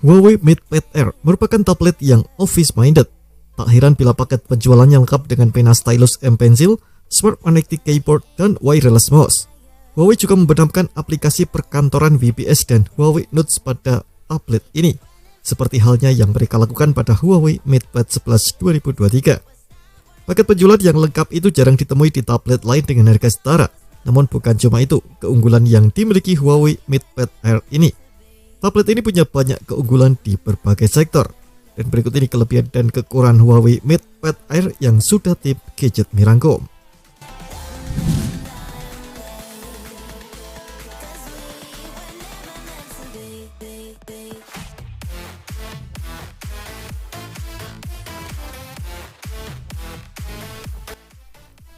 Huawei MatePad Air merupakan tablet yang office-minded. Tak heran bila paket penjualannya lengkap dengan pena stylus M Pencil, Smart Magnetic Keyboard, dan wireless mouse. Huawei juga membenamkan aplikasi perkantoran VPS dan Huawei Notes pada tablet ini, seperti halnya yang mereka lakukan pada Huawei MatePad 11 2023. Paket penjualan yang lengkap itu jarang ditemui di tablet lain dengan harga setara. Namun bukan cuma itu keunggulan yang dimiliki Huawei MatePad Air ini. Tablet ini punya banyak keunggulan di berbagai sektor. Dan berikut ini kelebihan dan kekurangan Huawei MatePad Air yang sudah tim Gadget merangkum.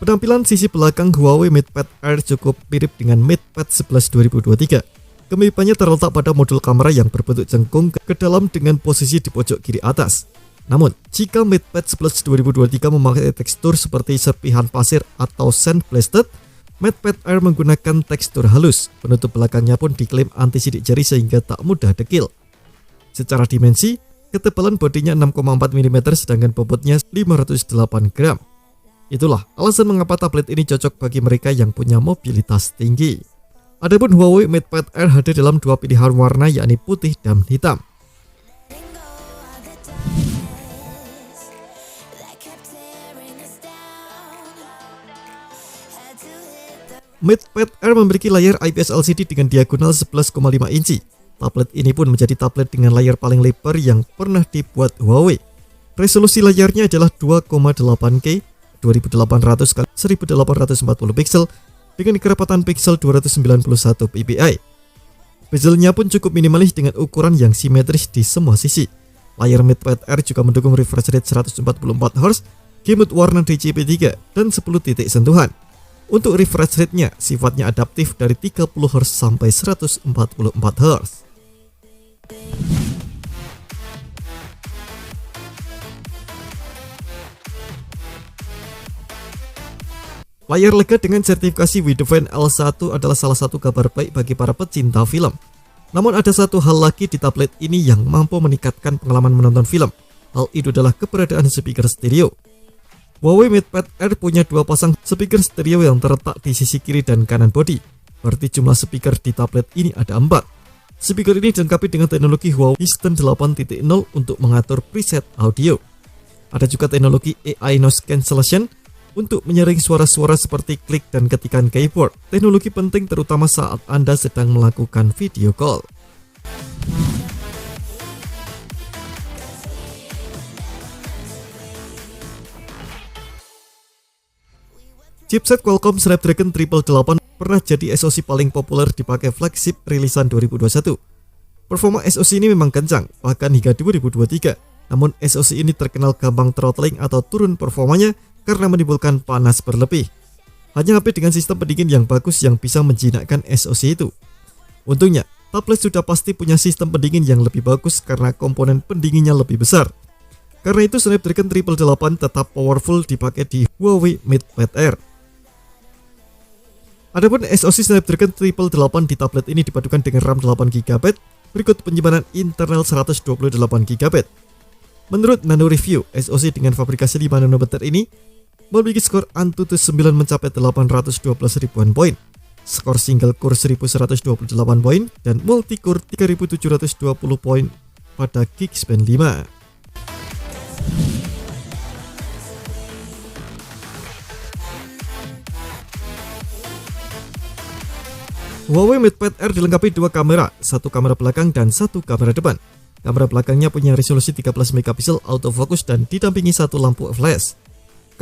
Penampilan sisi belakang Huawei MatePad Air cukup mirip dengan MatePad 11 2023. Kemiripannya terletak pada modul kamera yang berbentuk jengkung ke dalam dengan posisi di pojok kiri atas. Namun, jika MatePad 11 2023 memakai tekstur seperti serpihan pasir atau sandblasted, MatePad Air menggunakan tekstur halus. Penutup belakangnya pun diklaim anti-sidik jari sehingga tak mudah dekil. Secara dimensi, ketebalan bodinya 6,4 mm sedangkan bobotnya 508 gram. Itulah alasan mengapa tablet ini cocok bagi mereka yang punya mobilitas tinggi. Adapun Huawei MatePad Air hadir dalam dua pilihan warna yakni putih dan hitam. MatePad Air memiliki layar IPS LCD dengan diagonal 11,5 inci. Tablet ini pun menjadi tablet dengan layar paling lebar yang pernah dibuat Huawei. Resolusi layarnya adalah 2,8K 2800 x 1840 pixel dengan kerapatan pixel 291 ppi. Bezelnya pun cukup minimalis dengan ukuran yang simetris di semua sisi. Layar MatePad Air juga mendukung refresh rate 144Hz, G-Mode warna DCP3, dan 10 titik sentuhan. Untuk refresh rate-nya sifatnya adaptif dari 30Hz sampai 144Hz. Layar lega dengan sertifikasi Widevine L1 adalah salah satu kabar baik bagi para pecinta film. Namun ada satu hal lagi di tablet ini yang mampu meningkatkan pengalaman menonton film. Hal itu adalah keberadaan speaker stereo. Huawei MatePad Air punya dua pasang speaker stereo yang terletak di sisi kiri dan kanan bodi. Berarti jumlah speaker di tablet ini ada 4. Speaker ini dilengkapi dengan teknologi Huawei System 8.0 untuk mengatur preset audio. Ada juga teknologi AI Noise Cancellation untuk menyaring suara-suara seperti klik dan ketikan keyboard. Teknologi penting terutama saat Anda sedang melakukan video call. Chipset Qualcomm Snapdragon 888 pernah jadi SoC paling populer dipakai flagship rilisan 2021. Performa SoC ini memang kencang, bahkan hingga 2023. Namun SoC ini terkenal gampang throttling atau turun performanya karena menimbulkan panas berlebih. Hanya HP dengan sistem pendingin yang bagus yang bisa menjinakkan SoC itu. Untungnya, tablet sudah pasti punya sistem pendingin yang lebih bagus karena komponen pendinginnya lebih besar. Karena itu Snapdragon 888 tetap powerful dipakai di Huawei MatePad Air. Adapun SoC Snapdragon 888 di tablet ini dipadukan dengan RAM 8GB, berikut penyimpanan internal 128GB. Menurut Nano Review, SoC dengan fabrikasi 5 nanometer ini memiliki skor Antutu 9 mencapai 812 ribuan poin, skor single core 1128 poin, dan multi core 3720 poin pada Geekbench 5. Huawei MatePad Air dilengkapi dua kamera, satu kamera belakang dan satu kamera depan. Kamera belakangnya punya resolusi 13 megapiksel autofocus dan didampingi satu lampu flash.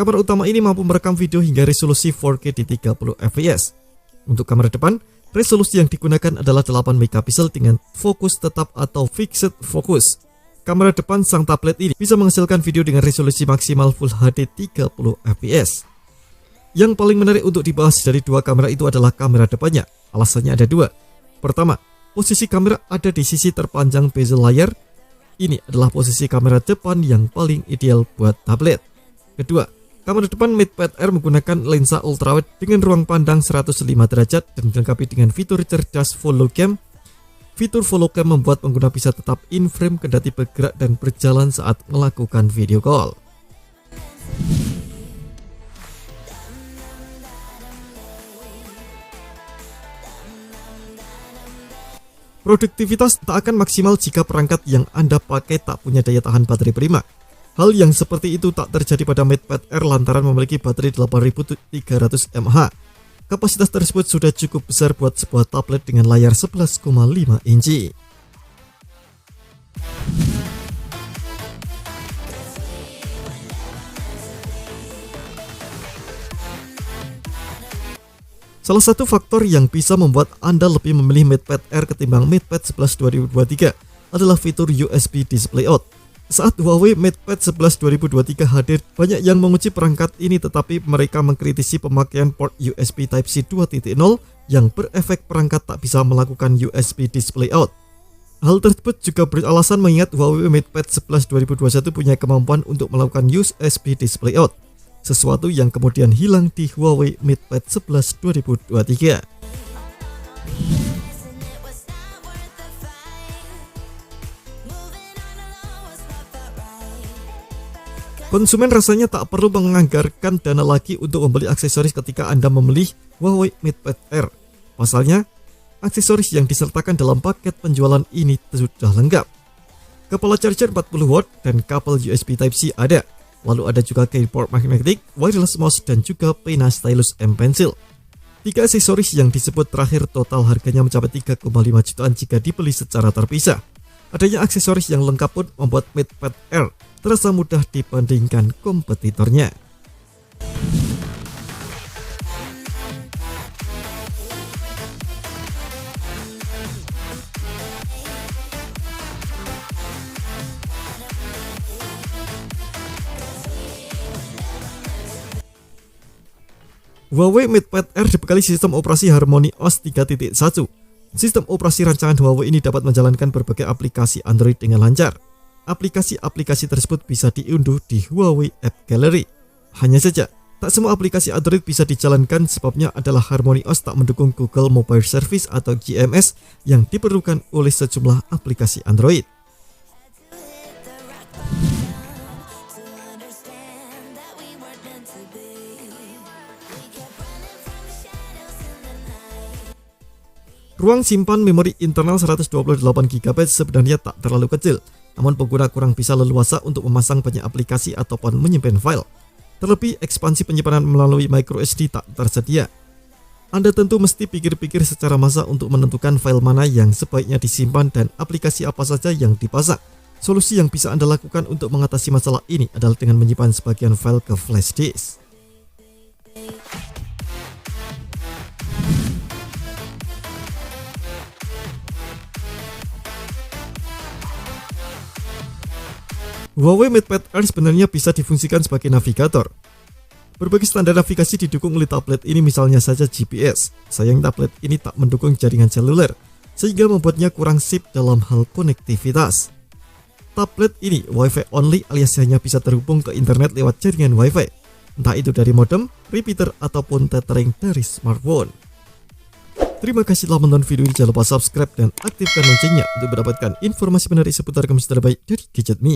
Kamera utama ini mampu merekam video hingga resolusi 4K di 30 fps. Untuk kamera depan, resolusi yang digunakan adalah 8 megapiksel dengan fokus tetap atau fixed focus. Kamera depan sang tablet ini bisa menghasilkan video dengan resolusi maksimal Full HD 30 fps. Yang paling menarik untuk dibahas dari dua kamera itu adalah kamera depannya. Alasannya ada dua. Pertama, posisi kamera ada di sisi terpanjang bezel layar. Ini adalah posisi kamera depan yang paling ideal buat tablet. Kedua, kamera depan MatePad Air menggunakan lensa ultrawide dengan ruang pandang 105 derajat dan dilengkapi dengan fitur cerdas follow cam. Fitur follow cam membuat pengguna bisa tetap in frame kendati bergerak dan berjalan saat melakukan video call. Produktivitas tak akan maksimal jika perangkat yang Anda pakai tak punya daya tahan baterai prima. Hal yang seperti itu tak terjadi pada MatePad Air lantaran memiliki baterai 8300 mAh. Kapasitas tersebut sudah cukup besar buat sebuah tablet dengan layar 11,5 inci. Salah satu faktor yang bisa membuat Anda lebih memilih MatePad Air ketimbang MatePad 11 2023 adalah fitur USB Display Out. Saat Huawei MatePad 11 2023 hadir, banyak yang memuji perangkat ini, tetapi mereka mengkritisi pemakaian port USB Type-C 2.0 yang berefek perangkat tak bisa melakukan USB Display Out. Hal tersebut juga beralasan mengingat Huawei MatePad 11 2021 punya kemampuan untuk melakukan USB Display Out, sesuatu yang kemudian hilang di Huawei MatePad 11 2023. Konsumen rasanya tak perlu menganggarkan dana lagi untuk membeli aksesoris ketika Anda membeli Huawei MatePad Air. Pasalnya, aksesoris yang disertakan dalam paket penjualan ini sudah lengkap. Kepala charger 40 watt dan kabel USB Type-C ada. Lalu ada juga keyboard magnetic, wireless mouse, dan juga pena stylus M Pencil. 3 aksesoris yang disebut terakhir total harganya mencapai 3,5 jutaan jika dibeli secara terpisah. Adanya aksesoris yang lengkap pun membuat MatePad Air terasa mudah dibandingkan kompetitornya. Huawei MatePad Air dibekali sistem operasi HarmonyOS 3.1. Sistem operasi rancangan Huawei ini dapat menjalankan berbagai aplikasi Android dengan lancar. Aplikasi-aplikasi tersebut bisa diunduh di Huawei App Gallery. Hanya saja, tak semua aplikasi Android bisa dijalankan, sebabnya adalah HarmonyOS tak mendukung Google Mobile Service atau GMS yang diperlukan oleh sejumlah aplikasi Android. Ruang simpan memori internal 128GB sebenarnya tak terlalu kecil, namun pengguna kurang bisa leluasa untuk memasang banyak aplikasi ataupun menyimpan file. Terlebih, ekspansi penyimpanan melalui microSD tak tersedia. Anda tentu mesti pikir-pikir secara masak untuk menentukan file mana yang sebaiknya disimpan dan aplikasi apa saja yang dipasang. Solusi yang bisa Anda lakukan untuk mengatasi masalah ini adalah dengan menyimpan sebagian file ke flash disk. Huawei MatePad Air sebenarnya bisa difungsikan sebagai navigator. Berbagai standar navigasi didukung oleh tablet ini, misalnya saja GPS. Sayang tablet ini tak mendukung jaringan seluler, sehingga membuatnya kurang sip dalam hal konektivitas. Tablet ini Wi-Fi only alias hanya bisa terhubung ke internet lewat jaringan Wi-Fi, entah itu dari modem, repeater, ataupun tethering dari smartphone. Terima kasih telah menonton video ini, jangan lupa subscribe dan aktifkan loncengnya untuk mendapatkan informasi menarik seputar gaming terbaik dari Gadget Me.